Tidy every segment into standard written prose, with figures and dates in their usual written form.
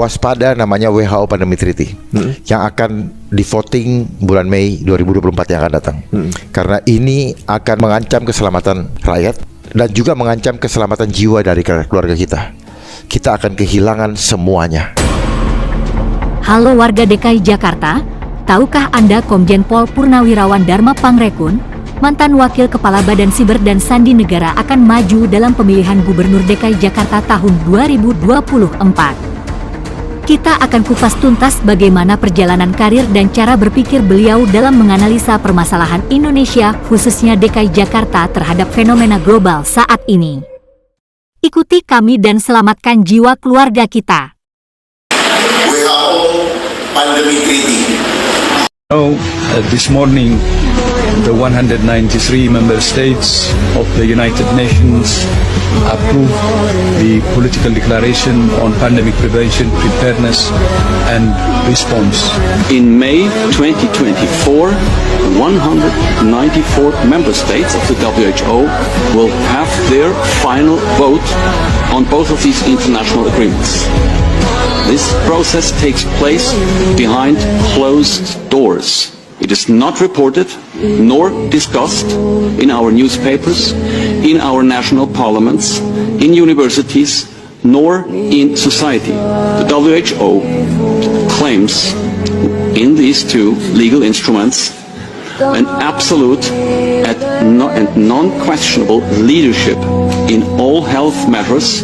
waspada namanya WHO Pandemic Treaty yang akan di voting bulan Mei 2024 yang akan datang. Karena ini akan mengancam keselamatan rakyat dan juga mengancam keselamatan jiwa dari keluarga kita. Kita akan kehilangan semuanya. Halo warga DKI Jakarta, tahukah Anda Komjen Pol Purnawirawan Dharma Pangrekun, mantan Wakil Kepala Badan Siber dan Sandi Negara akan maju dalam pemilihan Gubernur DKI Jakarta tahun 2024. Kita akan kupas tuntas bagaimana perjalanan karir dan cara berpikir beliau dalam menganalisa permasalahan Indonesia, khususnya DKI Jakarta terhadap fenomena global saat ini. Ikuti kami dan selamatkan jiwa keluarga kita. WHO Pandemic Treaty. This morning, the 193 member states of the United Nations approved the political declaration on pandemic prevention, preparedness, and response. In May 2024, 194 member states of the WHO will have their final vote on both of these international agreements. This process takes place behind closed doors. It is not reported nor discussed in our newspapers, in our national parliaments, in universities, nor in society. The WHO claims in these two legal instruments an absolute and non-questionable leadership in all health matters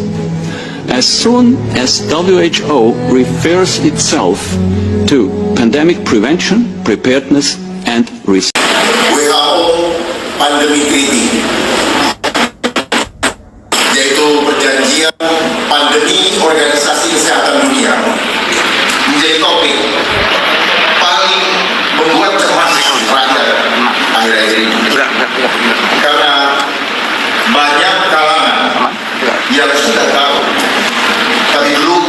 as soon as WHO refers itself to pandemic prevention, preparedness, and response. WHO Pandemic Treaty, yaitu perjanjian pandemi Organisasi Kesehatan Dunia, menjadi topik paling membuat cemas rakyat akhir-akhir ini. Karena banyak kalangan yang sudah tahu, tapi belum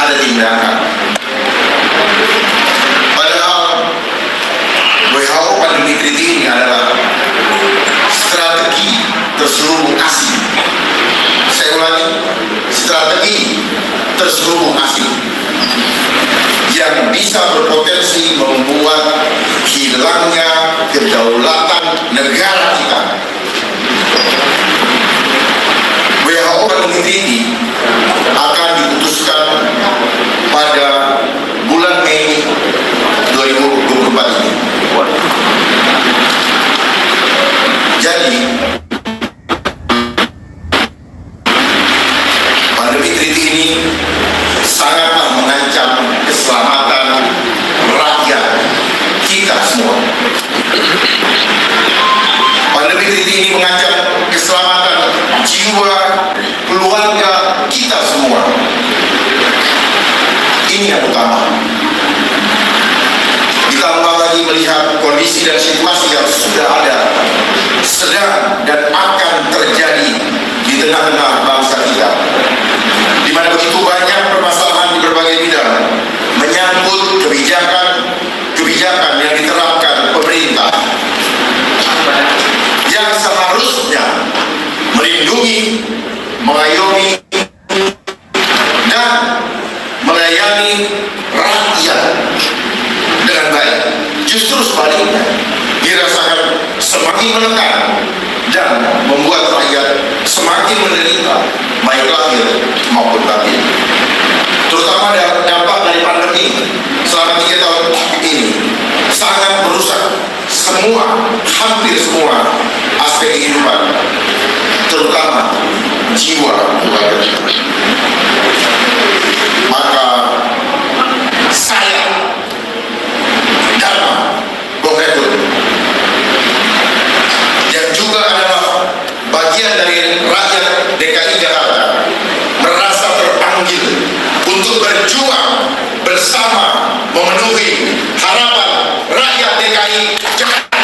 ada tindakan. Padahal WHO Pandemic Treaty ini adalah strategi terselubung asing. Saya ulangi, strategi terselubung asing yang bisa berpotensi membuat hilangnya kedaulatan negara kita. WHO Pandemic Treaty akan diputuskan pada bulan Mei 2024 ini. Jadi, Pandemic Treaty ini sangatlah mengancam keselamatan rakyat kita semua. Pandemic Treaty ini mengancam keselamatan jiwa keluarga kita semua. Ini yang utama. Ditambah lagi melihat kondisi dan situasi yang sudah ada, sedang dan akan terjadi di tengah-tengah bangsa kita, di mana begitu banyak permasalahan di berbagai bidang menyangkut kebijakan yang diterapkan pemerintah yang seharusnya melindungi, mengayomi, dan melayani rakyat dengan baik. Justru sebaliknya, dirasakan semakin menekan dan membuat rakyat semakin menderita, baik lahir maupun batin. Terutama dampak dari pandemi selama 3 tahun ini sangat merusak hampir semua aspek kehidupan, terutama jiwa keluarga kita. Maka saya Dharma Pangrekun, yang juga adalah bagian dari rakyat DKI Jakarta, merasa terpanggil untuk berjuang bersama memenuhi harapan rakyat DKI Jakarta.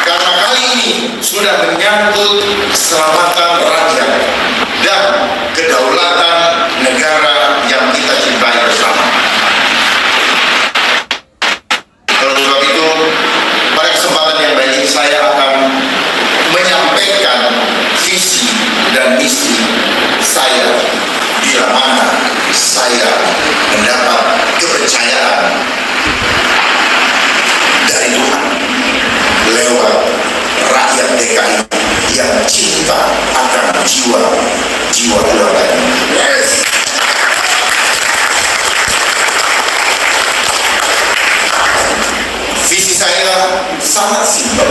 Karena kali ini sudah menyangkut keselamatan rakyat dan kedaulatan negara yang kita cintai bersama. Oleh sebab itu, pada kesempatan yang baik ini saya akan menyampaikan sangat simpel,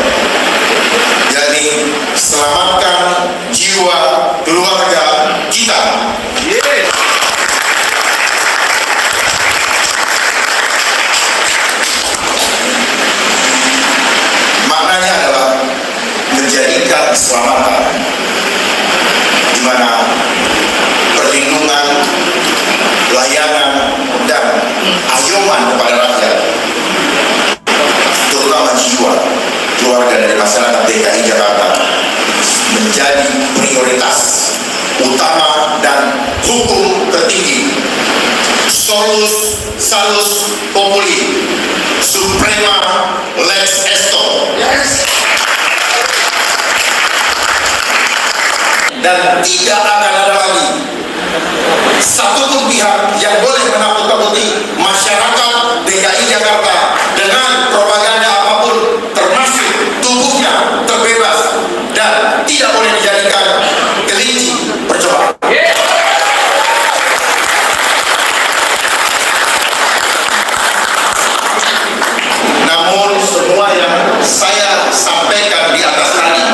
yakni selamatkan jiwa keluarga kita. Maknanya adalah menjadikan keselamatan di mana perlindungan, layanan, dan ayoman kepada rakyat, terutama jiwa keluarga dari masyarakat DKI Jakarta, menjadi prioritas utama dan hukum tertinggi. Solus salus populi, suprema lex esto. Dan tidak akan ada lagi satupun pihak yang boleh menakut-nakuti masyarakat DKI Jakarta dengan propaganda apapun, termasuk tubuhnya terbebas dan tidak boleh dijadikan kelinci percobaan. Namun semua yang saya sampaikan di atas tadi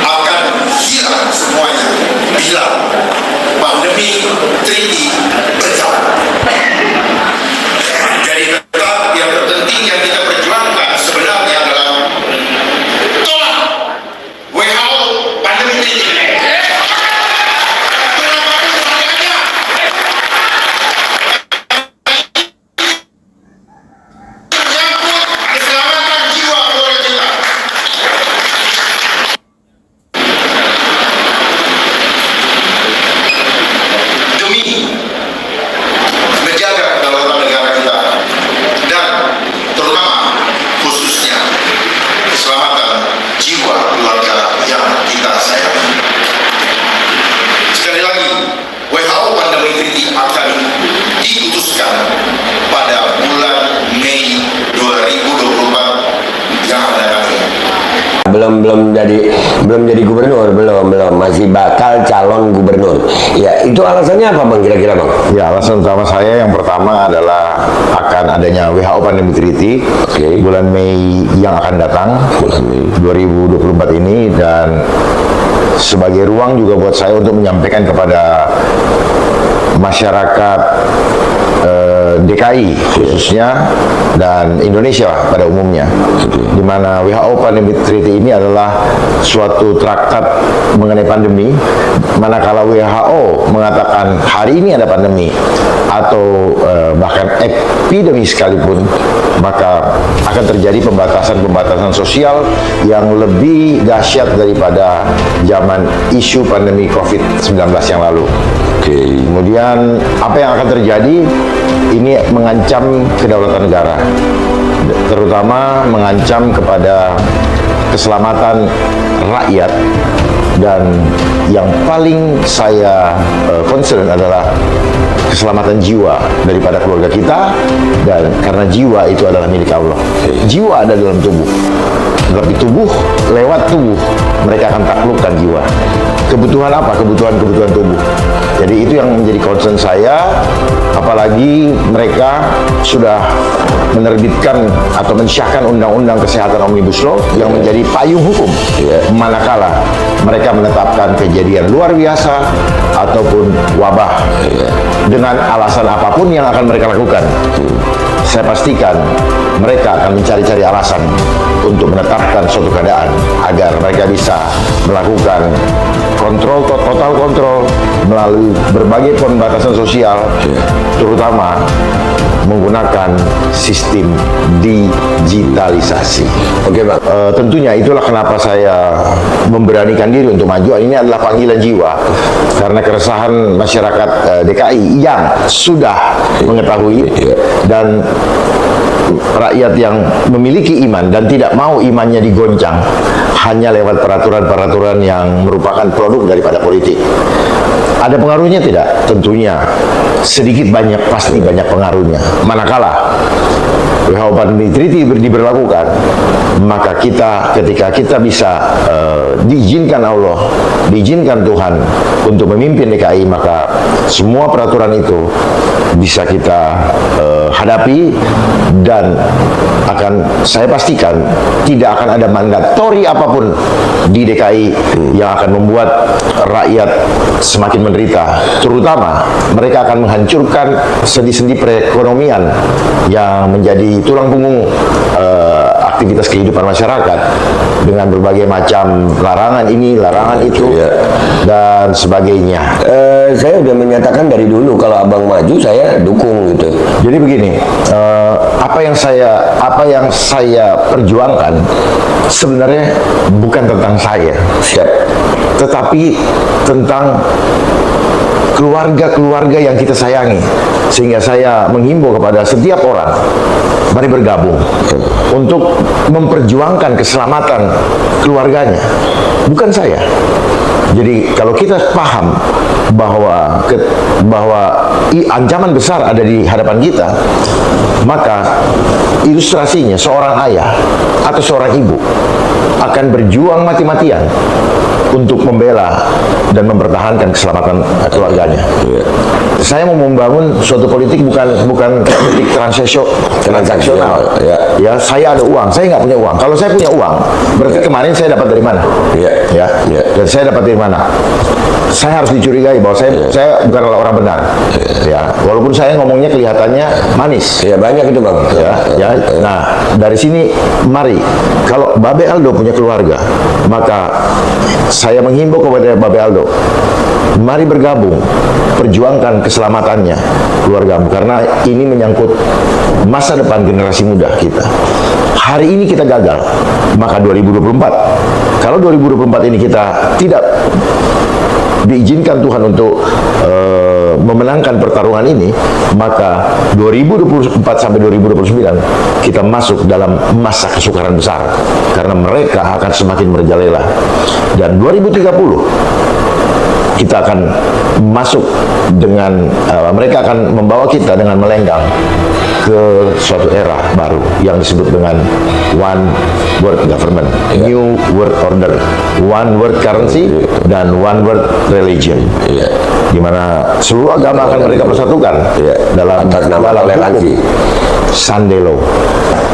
akan hilang semuanya bila pandemi treaty berjalan. Jadi tetap yang terpenting yang kita perjuangkan sebenarnya adalah tolak WHO pandemi treaty. Keselamatan jiwa keluarga kita. Demi menjaga kedaulatan negara kita dan terutama khususnya keselamatan jiwa keluarga yang kita sayangi. Sekali lagi, WHO Pandemic Treaty akan diputuskan pada bulan Mei 2024 yang akan datang. belum jadi gubernur, belum masih bakal calon gubernur. Ya, itu alasannya apa Bang kira-kira Bang? Ya, alasan utama saya yang pertama adalah akan adanya WHO Pandemic Treaty bulan Mei yang akan datang, bulan Mei 2024 ini, dan sebagai ruang juga buat saya untuk menyampaikan kepada masyarakat DKI khususnya dan Indonesia pada umumnya, di mana WHO Pandemic Treaty ini adalah suatu traktat mengenai pandemi. Manakala WHO mengatakan hari ini ada pandemi atau bahkan epidemi sekalipun, maka akan terjadi pembatasan sosial yang lebih dahsyat daripada zaman isu pandemi COVID-19 yang lalu. Kemudian apa yang akan terjadi? Ini mengancam kedaulatan negara, terutama mengancam kepada keselamatan rakyat, dan yang paling saya concern adalah keselamatan jiwa daripada keluarga kita, dan karena jiwa itu adalah milik Allah. Jiwa ada dalam tubuh, tapi tubuh lewat tubuh mereka akan taklukkan jiwa. Kebutuhan apa? Kebutuhan tubuh. Jadi itu yang menjadi concern saya, apalagi mereka sudah menerbitkan atau mensyahkan undang-undang kesehatan Omnibus Law yang menjadi payung hukum manakala mereka menetapkan kejadian luar biasa ataupun wabah dengan alasan apapun yang akan mereka lakukan. Saya pastikan mereka akan mencari-cari alasan untuk menetapkan suatu keadaan agar mereka bisa melakukan total kontrol melalui berbagai pembatasan sosial, terutama menggunakan sistem digitalisasi. Oke Bang, tentunya itulah kenapa saya memberanikan diri untuk maju. Ini adalah panggilan jiwa karena keresahan masyarakat DKI yang sudah mengetahui, dan rakyat yang memiliki iman dan tidak mau imannya digoncang hanya lewat peraturan-peraturan yang merupakan produk daripada politik. Ada pengaruhnya tidak? Tentunya sedikit banyak, pasti banyak pengaruhnya. Manakala WHO Pandemic Treaty diberlakukan, maka ketika kita bisa diizinkan Allah, diizinkan Tuhan untuk memimpin DKI, maka semua peraturan itu bisa kita hadapi dan saya pastikan tidak akan ada mandatori apapun di DKI yang akan membuat rakyat semakin menderita. Terutama mereka akan menghancurkan sendi-sendi perekonomian yang menjadi tulang punggung aktivitas kehidupan masyarakat dengan berbagai macam larangan ini, larangan itu, dan sebagainya. Saya udah menyatakan dari dulu kalau abang maju saya dukung gitu. Jadi begini, apa yang saya perjuangkan sebenarnya bukan tentang saya, tetapi tentang keluarga-keluarga yang kita sayangi. Sehingga saya menghimbau kepada setiap orang, mari bergabung untuk memperjuangkan keselamatan keluarganya, bukan saya. Jadi kalau kita paham bahwa ancaman besar ada di hadapan kita, maka ilustrasinya seorang ayah atau seorang ibu akan berjuang mati-matian untuk membela dan mempertahankan keselamatan keluarganya. Saya mau membangun suatu politik bukan politik transaksional. Ya, saya ada uang, saya nggak punya uang. Kalau saya punya uang, berarti kemarin saya dapat dari mana? Dan saya dapat dari mana? Saya harus dicurigai bahwa saya bukanlah orang benar. Ya, walaupun saya ngomongnya kelihatannya manis. Ya banyak itu bang. Nah dari sini mari, kalau Babe Aldo punya keluarga, maka saya menghimbau kepada Babe Aldo, mari bergabung, perjuangkan keselamatannya keluargamu, karena ini menyangkut masa depan generasi muda kita. Hari ini kita gagal, maka 2024, kalau 2024 ini kita tidak diizinkan Tuhan untuk memenangkan pertarungan ini, maka 2024 sampai 2029 kita masuk dalam masa kesukaran besar, karena mereka akan semakin merajalela. Dan 2030 kita akan masuk dengan mereka akan membawa kita dengan melenggang ke suatu era baru yang disebut dengan one world government, new world order, one world currency, dan one world religion, di mana seluruh agama akan mereka persatukan dalam atas nama toleransi. Sunday Law.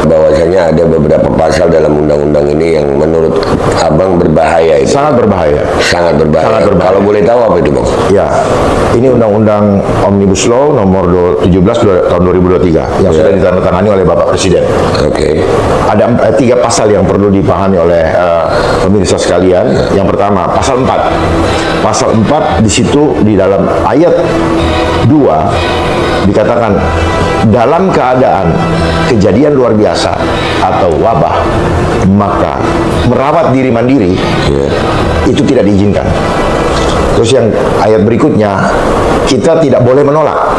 Bahwasanya ada beberapa pasal dalam undang-undang ini yang menurut abang berbahaya itu. Sangat berbahaya. Sangat berbahaya. Sangat berbahaya. Kalau boleh tahu apa itu bang? Ya, ini undang-undang Omnibus Law nomor 17 tahun 2023 yang sudah ditandatangani oleh Bapak Presiden. Ada 3 pasal yang perlu dipahami oleh pemirsa sekalian. Yang pertama, pasal 4. Pasal 4 di situ di dalam ayat 2 dikatakan dalam keadaan kejadian luar biasa atau wabah, maka merawat diri mandiri itu tidak diizinkan. Terus yang ayat berikutnya, kita tidak boleh menolak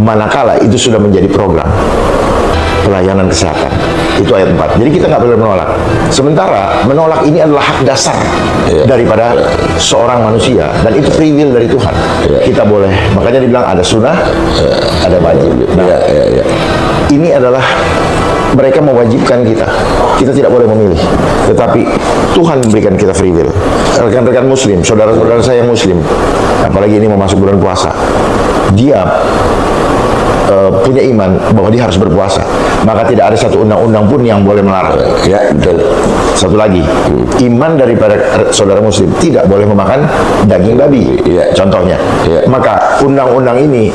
manakala itu sudah menjadi program pelayanan kesehatan. Itu ayat 4. Jadi kita nggak boleh menolak. Sementara menolak ini adalah hak dasar daripada seorang manusia, dan itu free will dari Tuhan. Kita boleh, makanya dibilang ada sunnah, ada wajib. Nah, ini adalah mereka mewajibkan kita. Kita tidak boleh memilih, tetapi Tuhan memberikan kita free will. Rekan-rekan muslim, saudara-saudara saya yang muslim, apalagi ini mau masuk bulan puasa, dia punya iman bahwa dia harus berpuasa, maka tidak ada satu undang-undang pun yang boleh melarang. Ya, betul. Satu lagi, iman daripada saudara muslim tidak boleh memakan daging babi. Contohnya. Maka undang-undang ini,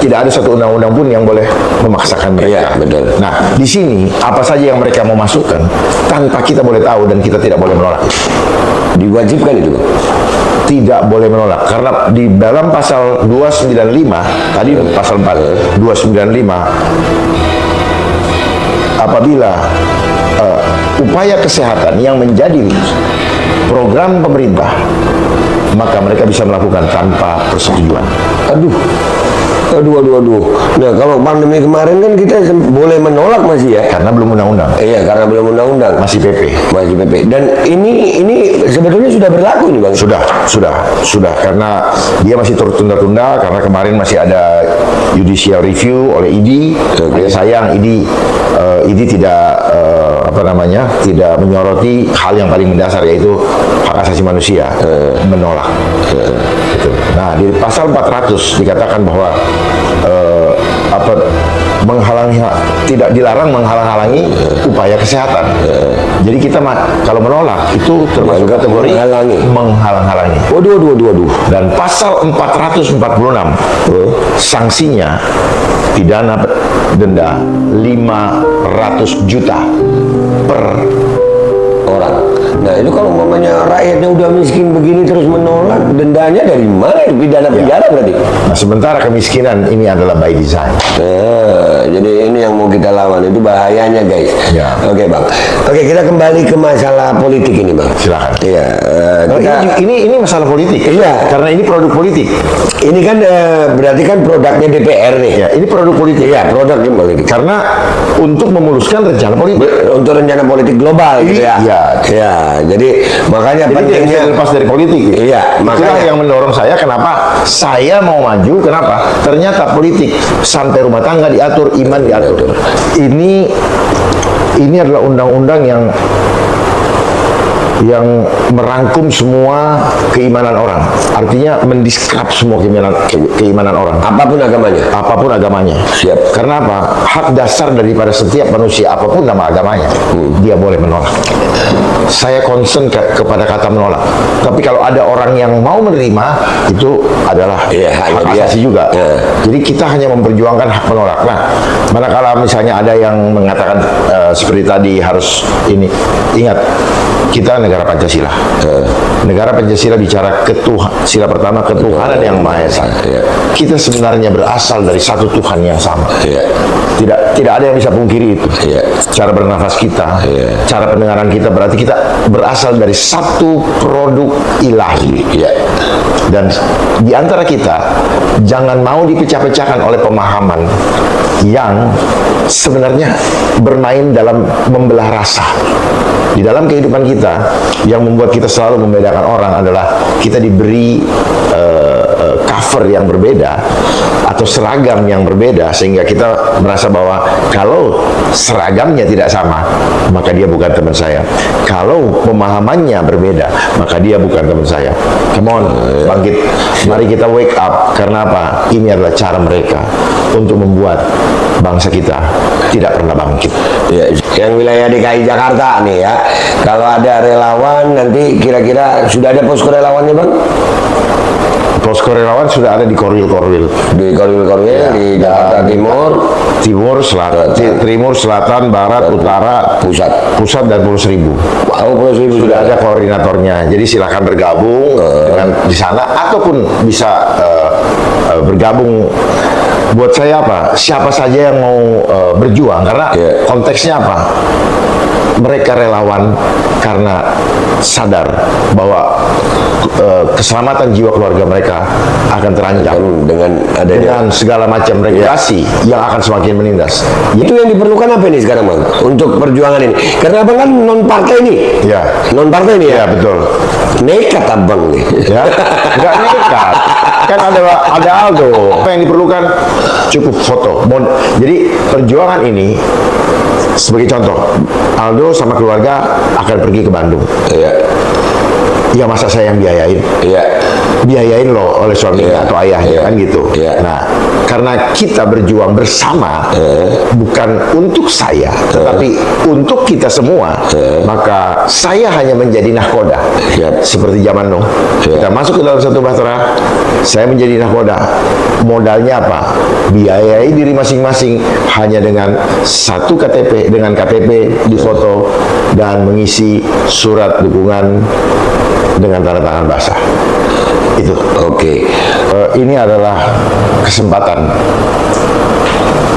tidak ada satu undang-undang pun yang boleh memaksakan mereka. Betul. Nah, di sini apa saja yang mereka mau masukkan tanpa kita boleh tahu dan kita tidak boleh menolak. Diwajibkan itu. Tidak boleh menolak, karena di dalam pasal 295 tadi, pasal 4 295, apabila upaya kesehatan yang menjadi program pemerintah, maka mereka bisa melakukan tanpa persetujuan. Aduh. Nah, kalau pandemi kemarin kan kita boleh menolak masih ya? Karena belum undang-undang. Iya, karena belum undang-undang. Masih PP. Dan ini sebetulnya sudah berlaku nih bang? Sudah. Karena dia masih tertunda-tunda karena kemarin masih ada judicial review oleh ID. Sayang ID tidak tidak menyoroti hal yang paling mendasar, yaitu hak asasi manusia, menolak. Nah, di pasal 400 dikatakan bahwa menghalangi hak tidak dilarang menghalang-halangi upaya kesehatan. Jadi kita kalau menolak itu termasuk kategori menghalang-halangi. Waduh. Dan pasal 446 sanksinya pidana denda 500 juta per orang. Nah itu kalau umpamanya rakyatnya udah miskin begini terus menolak, dendanya dari mana? Pidana berarti. Nah, sementara kemiskinan ini adalah by design. Jadi ini yang mau kita lawan, itu bahayanya guys. Ya. Oke bang. Oke, kita kembali ke masalah politik ini bang. Silakan. Iya. Ini masalah politik. Iya. Karena ini produk politik. Ini kan berarti kan produknya DPR nih. Ya, ini produk politik. Iya, produknya politik. Karena untuk memuluskan rencana politik. Untuk rencana politik global gitu ya. Iya. Ya, jadi makanya Jadi pentingnya tidak lepas dari politik. Iya, Itulah makanya yang mendorong saya kenapa saya mau maju. Kenapa? Ternyata politik sampai rumah tangga diatur, iman diatur. Ini adalah undang-undang yang merangkum semua keimanan orang. Artinya mendiskrap semua keimanan orang. apapun agamanya. Siap. Karena apa? Hak dasar daripada setiap manusia apapun nama agamanya, dia boleh menolak. Saya concern kepada kata menolak. Tapi kalau ada orang yang mau menerima, itu adalah hak asasi juga. Jadi kita hanya memperjuangkan hak menolak. Nah, manakala misalnya ada yang mengatakan seperti tadi harus ini, ingat kita negara Pancasila. Negara Pancasila bicara sila pertama ketuhanan yang Maha Esa. Kita sebenarnya berasal dari satu Tuhan yang sama. Tidak ada yang bisa pungkiri itu. Cara bernafas kita, cara pendengaran kita, berarti kita berasal dari satu produk ilahi. Dan di antara kita jangan mau dipecah-pecahkan oleh pemahaman yang sebenarnya bermain dalam membelah rasa. Di dalam kehidupan kita, yang membuat kita selalu membedakan orang adalah kita diberi cover yang berbeda atau seragam yang berbeda, sehingga kita merasa bahwa kalau seragamnya tidak sama, maka dia bukan teman saya. Kalau pemahamannya berbeda, maka dia bukan teman saya. Come on, bangkit. Mari kita wake up. Karena apa? Ini adalah cara mereka untuk membuat bangsa kita tidak pernah bangkit. Yang wilayah DKI Jakarta nih ya, kalau ada relawan nanti kira-kira sudah ada posko relawannya bang? Posko relawan sudah ada di Korwil. Di Korwil, di Jakarta Timur, Selatan, Barat, Utara, Pusat dan Pulau Seribu. Pulau Seribu sudah ada koordinatornya. Jadi silakan bergabung dengan di sana ataupun bisa bergabung. Buat saya apa? Siapa saja yang mau berjuang, karena konteksnya apa? Mereka relawan karena sadar bahwa keselamatan jiwa keluarga mereka akan terancam dengan segala macam regulasi yang akan semakin menindas. Itu yang diperlukan apa ini sekarang bang untuk perjuangan ini? Karena abang kan non partai nih. Non partai nih ya. Betul. Nekat abang nih. Nggak nekat. Kan ada Aldo. Apa yang diperlukan? Cukup foto. Jadi perjuangan ini, sebagai contoh, Aldo sama keluarga akan pergi ke Bandung. Ya masa saya yang biayain? Biayain loh oleh suaminya atau ayahnya, kan gitu. Nah, karena kita berjuang bersama, bukan untuk saya, tetapi untuk kita semua, maka saya hanya menjadi nahkoda. Seperti zaman Nuh, kita masuk ke dalam satu bahtera, saya menjadi nahkoda. Modalnya apa? Biayai diri masing-masing hanya dengan satu KTP, dengan KTP difoto dan mengisi surat dukungan dengan tanda tangan basah. Itu. Ini adalah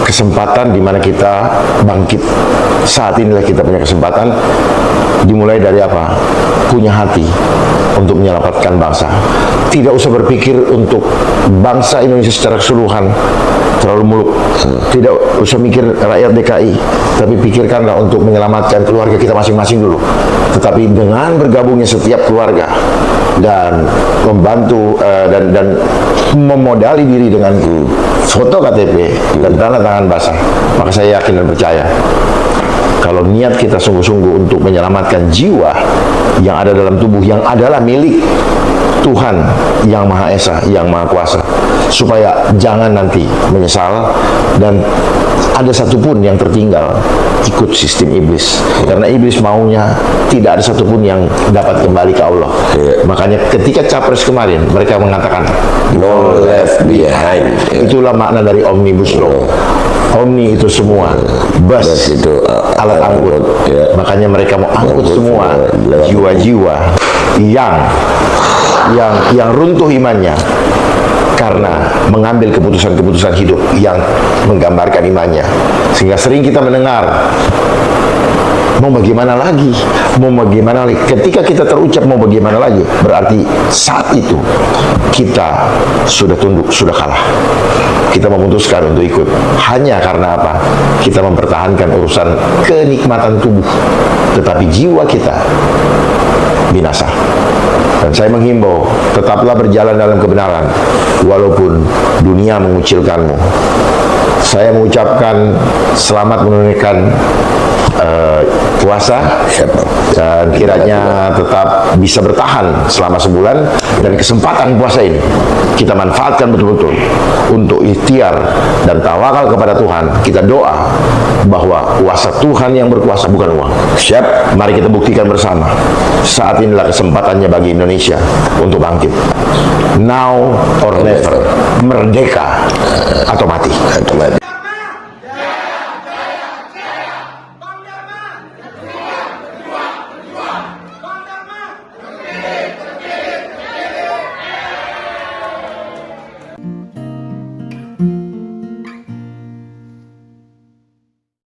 kesempatan di mana kita bangkit. Saat inilah kita punya kesempatan. Dimulai dari apa? Punya hati untuk menyelamatkan bangsa. Tidak usah berpikir untuk bangsa Indonesia secara keseluruhan, terlalu muluk. Tidak usah mikir rakyat DKI, tapi pikirkanlah untuk menyelamatkan keluarga kita masing-masing dulu. Tetapi dengan bergabungnya setiap keluarga dan membantu dan memodali diri dengan foto KTP dan tanda tangan basah, maka saya yakin dan percaya kalau niat kita sungguh-sungguh untuk menyelamatkan jiwa yang ada dalam tubuh yang adalah milik Tuhan yang Maha Esa, yang Maha Kuasa, supaya jangan nanti menyesal dan ada satupun yang tertinggal ikut sistem iblis. Karena iblis maunya tidak ada satupun yang dapat kembali ke Allah. Makanya ketika capres kemarin mereka mengatakan No left behind. itulah makna dari Omnibus Law. Omni itu semua, bus itu alat angkut. Makanya mereka mau angkut semua jiwa-jiwa yang runtuh imannya karena mengambil keputusan-keputusan hidup yang menggambarkan imannya. Sehingga sering kita mendengar, mau bagaimana lagi? Mau bagaimana lagi? Ketika kita terucap mau bagaimana lagi, berarti saat itu kita sudah tunduk, sudah kalah. Kita memutuskan untuk ikut. Hanya karena apa? Kita mempertahankan urusan kenikmatan tubuh. Tetapi jiwa kita binasa. Dan saya menghimbau, tetaplah berjalan dalam kebenaran, walaupun dunia mengucilkanmu. Saya mengucapkan selamat menunaikan puasa, dan kiranya tetap bisa bertahan selama sebulan, dan kesempatan puasa ini kita manfaatkan betul-betul untuk ikhtiar dan tawakal kepada Tuhan. Kita doa bahwa kuasa Tuhan yang berkuasa, bukan uang. Siap, mari kita buktikan bersama. Saat inilah kesempatannya bagi Indonesia untuk bangkit. Now or never, merdeka atau mati.